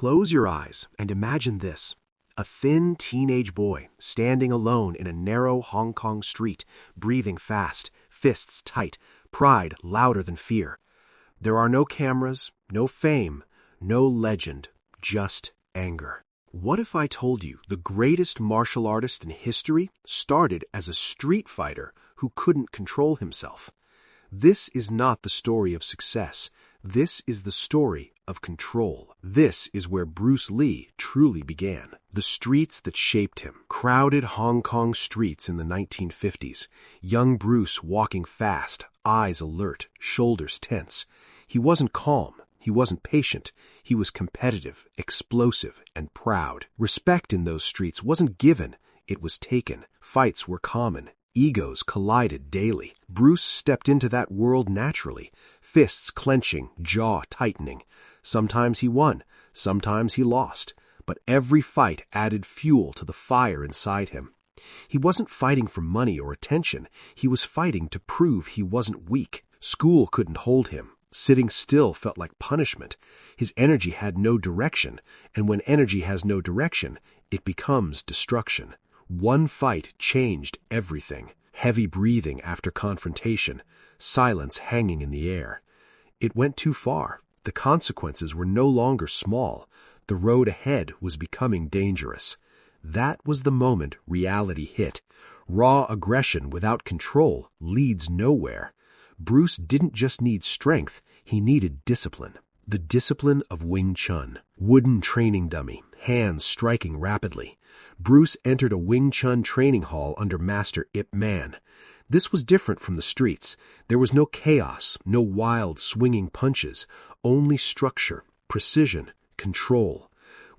Close your eyes and imagine this. A thin teenage boy standing alone in a narrow Hong Kong street, breathing fast, fists tight, pride louder than fear. There are no cameras, no fame, no legend, just anger. What if I told you the greatest martial artist in history started as a street fighter who couldn't control himself? This is not the story of success. This is the story of control. This is where Bruce Lee truly began. The streets that shaped him. Crowded Hong Kong streets in the 1950s. Young Bruce walking fast, eyes alert, shoulders tense. He wasn't calm. He wasn't patient. He was competitive, explosive, and proud. Respect in those streets wasn't given. It was taken. Fights were common. Egos collided daily. Bruce stepped into that world naturally, fists clenching, jaw tightening. Sometimes he won, sometimes he lost, but every fight added fuel to the fire inside him. He wasn't fighting for money or attention. He was fighting to prove he wasn't weak. School couldn't hold him. Sitting still felt like punishment. His energy had no direction, and when energy has no direction, it becomes destruction. One fight changed everything. Heavy breathing after confrontation, silence hanging in the air. It went too far. The consequences were no longer small. The road ahead was becoming dangerous. That was the moment reality hit. Raw aggression without control leads nowhere. Bruce didn't just need strength, he needed discipline. The discipline of Wing Chun. Wooden training dummy, hands striking rapidly. Bruce entered a Wing Chun training hall under Master Ip Man. This was different from the streets. There was no chaos, no wild swinging punches, only structure, precision, control.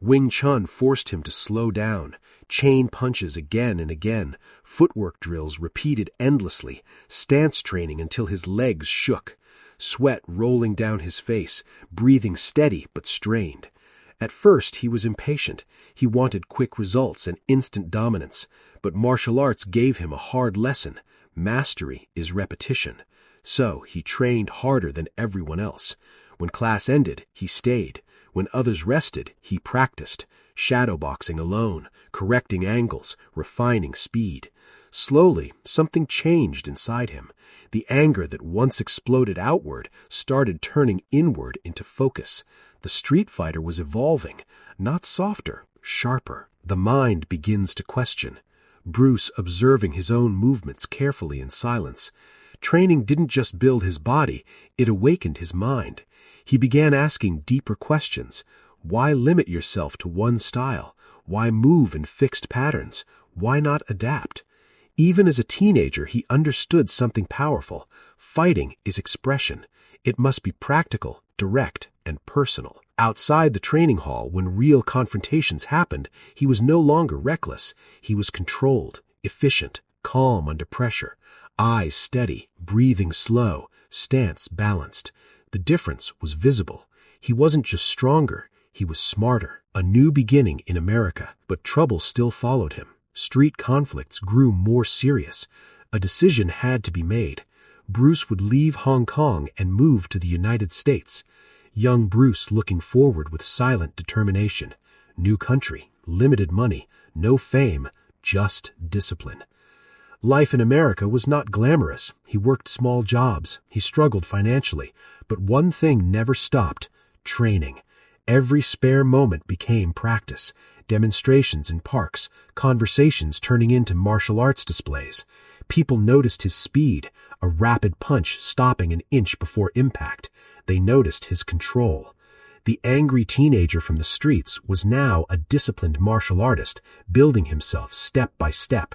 Wing Chun forced him to slow down. Chain punches again and again, footwork drills repeated endlessly, stance training until his legs shook, sweat rolling down his face, breathing steady but strained. At first he was impatient. He wanted quick results and instant dominance, but martial arts gave him a hard lesson. Mastery is repetition. So he trained harder than everyone else. When class ended, he stayed. When others rested, he practiced, shadowboxing alone, correcting angles, refining speed. Slowly, something changed inside him. The anger that once exploded outward started turning inward into focus. The street fighter was evolving, not softer, sharper. The mind begins to question. Bruce observing his own movements carefully in silence. Training didn't just build his body, it awakened his mind. He began asking deeper questions. Why limit yourself to one style? Why move in fixed patterns? Why not adapt? Even as a teenager, he understood something powerful. Fighting is expression. It must be practical, direct, and personal. Outside the training hall, when real confrontations happened, he was no longer reckless. He was controlled, efficient, calm under pressure, eyes steady, breathing slow, stance balanced. The difference was visible. He wasn't just stronger, he was smarter. A new beginning in America, but trouble still followed him. Street conflicts grew more serious. A decision had to be made. Bruce would leave Hong Kong and move to the United States. Young Bruce looking forward with silent determination. New country, limited money, no fame, just discipline. Life in America was not glamorous. He worked small jobs. He struggled financially. But one thing never stopped: training. Every spare moment became practice. Demonstrations in parks, conversations turning into martial arts displays. People noticed his speed, a rapid punch stopping an inch before impact. They noticed his control. The angry teenager from the streets was now a disciplined martial artist, building himself step by step.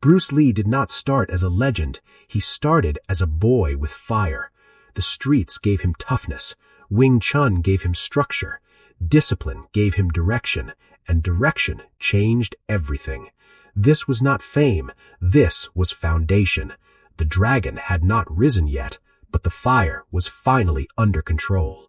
Bruce Lee did not start as a legend. He started as a boy with fire. The streets gave him toughness. Wing Chun gave him structure. Discipline gave him direction, and direction changed everything. This was not fame. This was foundation. The dragon had not risen yet, but the fire was finally under control.